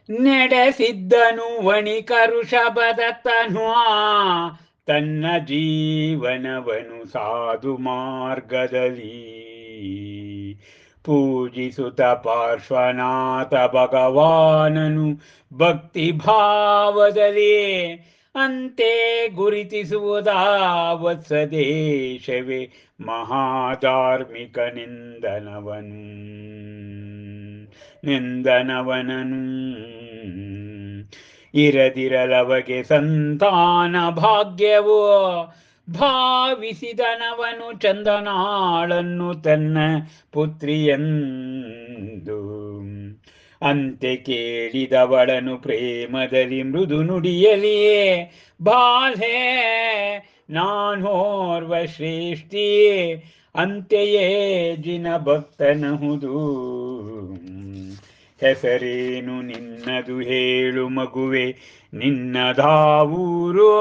ನಡೆಸಿದ್ದನು ವಣಿಕರುಷಭದತ್ತನು ತನ್ನ ಜೀವನವನು ಸಾಧು ಮಾರ್ಗದಲ್ಲಿ ಪೂಜಿಸುತ್ತ ಪಾರ್ಶ್ವನಾಥ ಭಗವಾನನು ಭಕ್ತಿ ಭಾವದಲ್ಲಿ ಅಂತೆ ಗುರುತಿಸುವುದ ವತ್ಸದೇಶವೇ ಮಹಾಧಾರ್ಮಿಕ ನಿಂದನವನನು ಇರದಿರಲವಗೆ ಸಂತಾನ ಭಾಗ್ಯವು ಭಾವಿಸಿದನವನು ಚಂದನಾಳನ್ನು ತನ್ನ ಪುತ್ರಿಯಂದು ಅಂತೆ ಕೇಳಿದವಳನು ಪ್ರೇಮದಲ್ಲಿ ಮೃದು ನುಡಿಯಲಿಯೇ ಬಾಲೆ ನಾನೋರ್ವ ಶ್ರೇಷ್ಠಿ ಅಂತೆಯೇ ಜಿನ ಭಕ್ತನಹುದು ಹೆಸರೇನು ನಿನ್ನದು ಹೇಳು ಮಗುವೆ ನಿನ್ನದಾವೂರು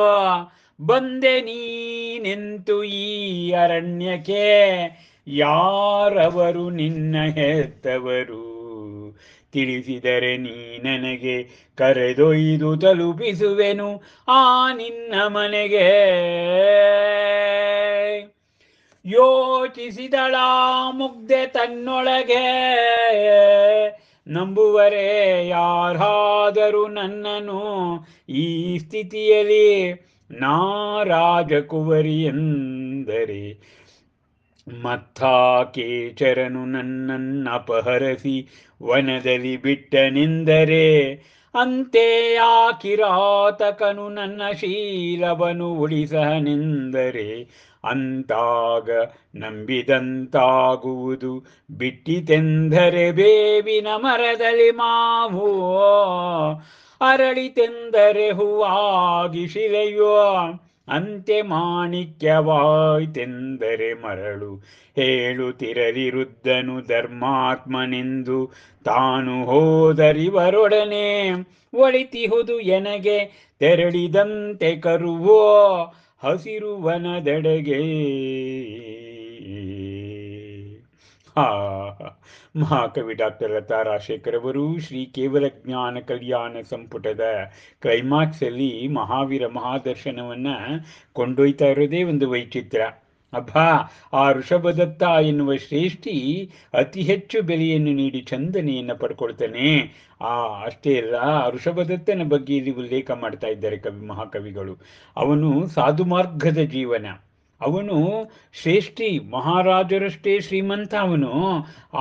ಬಂದೆ ನೀನೆಂತು ಈ ಅರಣ್ಯಕ್ಕೆ ಯಾರವರು ನಿನ್ನ ಹೆತ್ತವರು ತಿಳಿಸಿದರೆ ನೀ ನನಗೆ ಕರೆದೊಯ್ದು ತಲುಪಿಸುವೆನು ಆ ನಿನ್ನ ಮನೆಗೆ ಯೋಚಿಸಿದಳ ಮುಗ್ಧೆ ತನ್ನೊಳಗೆ ನಂಬುವರೆ ಯಾರಾದರೂ ನನ್ನನು ಈ ಸ್ಥಿತಿಯಲ್ಲಿ ನಾ ರಾಜಕುವರಿ ಎಂದರೆ ಮತ್ತಾಕೇಚರನು ನನ್ನನ್ನಪಹರಿಸಿ ವನದಲ್ಲಿ ಬಿಟ್ಟನೆಂದರೆ ಅಂತೆ ಆ ಕಿರಾತಕನು ನನ್ನ ಶೀಲವನು ಉಳಿಸನೆಂದರೆ ಅಂತಾಗ ನಂಬಿದಂತಾಗುವುದು ಬಿಟ್ಟಿತೆಂದರೆ ಬೇವಿನ ಮರದಲ್ಲಿ ಮಾವು ಅರಳಿತೆಂದರೆ ಹೂವಾಗಿ ಶಿಲೆಯೋ ಅಂತೆ ಮಾಣಿಕ್ಯವಾಯ್ತೆಂದರೆ ಮರಳು ಹೇಳುತ್ತಿರಲಿ ವೃದ್ಧನು ಧರ್ಮಾತ್ಮನೆಂದು ತಾನು ಹೋದರಿವರೊಡನೆ ಒಳಿತಿಹುದು ಎನಗೆ ತೆರಳಿದಂತೆ ಕರುವೋ ಹಸಿರು ವನದೆಡೆಗೆ ಮಹಾಕವಿ ಡಾಕ್ಟರ್ ಲತಾ ರಾಜಶೇಖರ್ ಅವರು ಶ್ರೀ ಕೇವಲ ಜ್ಞಾನ ಕಲ್ಯಾಣ ಸಂಪುಟದ ಕ್ಲೈಮ್ಯಾಕ್ಸ್ ಅಲ್ಲಿ ಮಹಾವೀರ ಮಹಾದರ್ಶನವನ್ನ ಕೊಂಡೊಯ್ತಾ ಇರೋದೇ ಒಂದು ವೈಚಿತ್ರ್ಯ. ಅಬ್ಬಾ, ಆ ಋಷಭದತ್ತ ಎನ್ನುವ ಶ್ರೇಷ್ಠಿ ಅತಿ ಹೆಚ್ಚು ಬೆಲೆಯನ್ನು ನೀಡಿ ಚಂದನೆಯನ್ನು ಪಡ್ಕೊಳ್ತಾನೆ. ಅಷ್ಟೇ ಅಲ್ಲ, ಋಷಭದತ್ತನ ಬಗ್ಗೆ ಇಲ್ಲಿ ಉಲ್ಲೇಖ ಮಾಡ್ತಾ ಇದ್ದಾರೆ ಮಹಾಕವಿಗಳು. ಅವನು ಸಾಧು ಮಾರ್ಗದ ಜೀವನ, ಅವನು ಶ್ರೇಷ್ಠಿ, ಮಹಾರಾಜರಷ್ಟೇ ಶ್ರೀಮಂತ. ಅವನು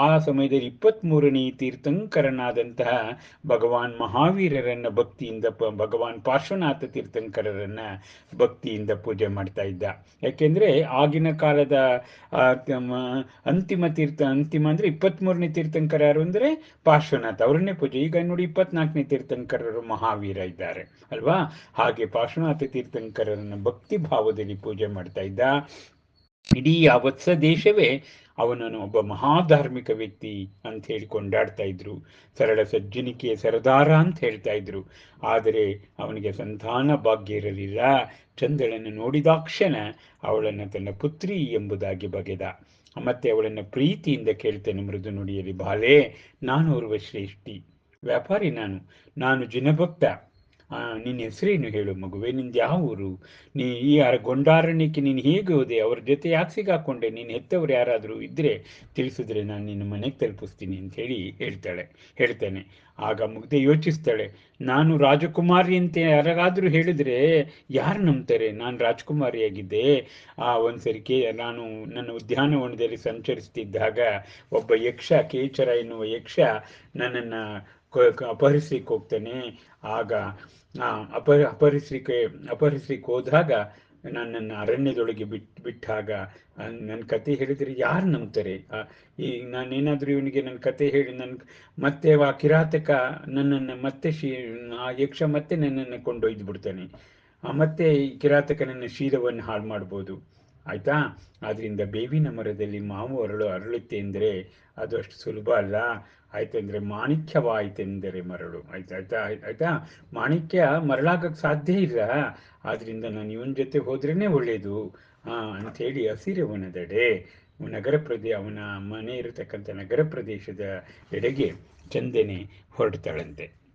ಆ ಸಮಯದಲ್ಲಿ 23ನೇ ತೀರ್ಥಂಕರನಾದಂತಹ ಭಗವಾನ್ ಮಹಾವೀರರನ್ನ ಭಕ್ತಿಯಿಂದ ಭಗವಾನ್ ಪಾರ್ಶ್ವನಾಥ ತೀರ್ಥಂಕರರನ್ನ ಭಕ್ತಿಯಿಂದ ಪೂಜೆ ಮಾಡ್ತಾ ಇದ್ದ. ಯಾಕೆಂದ್ರೆ ಆಗಿನ ಕಾಲದ ಅಂತಿಮ ಅಂದ್ರೆ 23ನೇ ತೀರ್ಥಂಕರ ಯಾರು ಅಂದ್ರೆ ಪಾರ್ಶ್ವನಾಥ, ಅವರನ್ನೇ ಪೂಜೆ. ಈಗ ನೋಡಿ 24ನೇ ತೀರ್ಥಂಕರರು ಮಹಾವೀರ ಇದ್ದಾರೆ ಅಲ್ವಾ. ಹಾಗೆ ಪಾರ್ಶ್ವನಾಥ ತೀರ್ಥಂಕರರನ್ನ ಭಕ್ತಿ ಭಾವದಲ್ಲಿ ಪೂಜೆ ಮಾಡ್ತಾ ಇದ್ದ. ಇಡೀ ಆ ವತ್ಸ ದೇಶವೇ ಅವನನ್ನು ಒಬ್ಬ ಮಹಾಧಾರ್ಮಿಕ ವ್ಯಕ್ತಿ ಅಂತ ಹೇಳಿ ಕೊಂಡಾಡ್ತಾ ಇದ್ರು. ಸರಳ ಸಜ್ಜನಿಕೆಯ ಸರದಾರ ಅಂತ ಹೇಳ್ತಾ ಇದ್ರು. ಆದರೆ ಅವನಿಗೆ ಸಂತಾನ ಭಾಗ್ಯ ಇರಲಿಲ್ಲ. ಚಂದಳನ್ನು ನೋಡಿದಾಕ್ಷಣ ಅವಳನ್ನು ತನ್ನ ಪುತ್ರಿ ಎಂಬುದಾಗಿ ಬಗೆದ. ಮತ್ತೆ ಅವಳನ್ನು ಪ್ರೀತಿಯಿಂದ ಕೇಳ್ತಾನೆ ಮೃದು ನುಡಿಯಲ್ಲಿ, ಬಾಲೆ, ನಾನು ಓರ್ವ ಶ್ರೇಷ್ಠಿ, ವ್ಯಾಪಾರಿ, ನಾನು ಜಿನಭಕ್ತ. ನಿನ್ನ ಹೆಸರೇನು ಹೇಳು ಮಗುವೆ, ನಿಂದು ಯಾವ ಊರು, ಈ ಗೊಂಡಾರಣ್ಯಕ್ಕೆ ನೀನು ಹೇಗೆ ಹೋದೆ, ಅವ್ರ ಜೊತೆ ಯಾಕೆ ಸಿಗಾಕೊಂಡೆ, ನೀನು ಹೆತ್ತವ್ರು ಯಾರಾದರೂ ಇದ್ರೆ ತಿಳಿಸಿದ್ರೆ ನಾನು ನಿನ್ನ ಮನೆಗೆ ತಲುಪಿಸ್ತೀನಿ ಅಂತ ಹೇಳಿ ಹೇಳ್ತಾನೆ. ಆಗ ಮುಗ್ಧೆ ಯೋಚಿಸ್ತಾಳೆ, ನಾನು ರಾಜಕುಮಾರಿ ಅಂತ ಯಾರಿಗಾದ್ರೂ ಹೇಳಿದ್ರೆ ಯಾರು ನಂಬ್ತಾರೆ? ನಾನು ರಾಜಕುಮಾರಿಯಾಗಿದ್ದೆ. ಒಂದ್ಸರಿ ನಾನು ನನ್ನ ಉದ್ಯಾನವನದಲ್ಲಿ ಸಂಚರಿಸ್ತಿದ್ದಾಗ ಒಬ್ಬ ಯಕ್ಷ, ಕೇಚರ ಎನ್ನುವ ಯಕ್ಷ ನನ್ನನ್ನು ಅಪಹರಿಸ್ಲಿಕ್ಕೆ ಹೋಗ್ತಾನೆ. ಆಗ ಅಪಹರಿಸ್ಲಿಕ್ಕೆ ಹೋದಾಗ ನನ್ನನ್ನು ಅರಣ್ಯದೊಳಗೆ ಬಿಟ್ಟಾಗ ನನ್ನ ಕತೆ ಹೇಳಿದರೆ ಯಾರು ನಂಬ್ತಾರೆ? ಈಗ ನಾನೇನಾದರೂ ಇವನಿಗೆ ನನ್ನ ಕತೆ ಹೇಳಿ ಮತ್ತೆ ಆ ಕಿರಾತಕ ನನ್ನನ್ನು ಮತ್ತೆ ಆ ಯಕ್ಷ ಮತ್ತೆ ನನ್ನನ್ನು ಕೊಂಡೊಯ್ದು ಬಿಡ್ತಾನೆ. ಮತ್ತೆ ಈ ಕಿರಾತಕ ನನ್ನ ಶೀಲವನ್ನು ಹಾಳು ಮಾಡ್ಬೋದು, ಆಯ್ತಾ. ಆದ್ರಿಂದ ಬೇವಿನ ಮರದಲ್ಲಿ ಮಾವು ಅರಳುತ್ತೆ ಅಂದರೆ ಅದು ಅಷ್ಟು ಸುಲಭ ಅಲ್ಲ. ಆಯ್ತಂದ್ರೆ ಮಾಣಿಕ್ಯವಾಯ್ತೆಂದರೆ ಮರಳು. ಆಯ್ತಾ. ಮಾಣಿಕ್ಯ ಮರಳಾಗಕ್ಕೆ ಸಾಧ್ಯ ಇಲ್ಲ. ಆದ್ರಿಂದ ನಾನು ಇವನ್ ಜೊತೆ ಹೋದ್ರೇನೆ ಒಳ್ಳೇದು ಅಂಥೇಳಿ ಹಸಿರವನದೆಡೆ ಅವನ ಮನೆ ಇರತಕ್ಕಂಥ ನಗರ ಪ್ರದೇಶದ ಎಡೆಗೆ ಚಂದನೆ ಹೊರಡ್ತಾಳಂತೆ.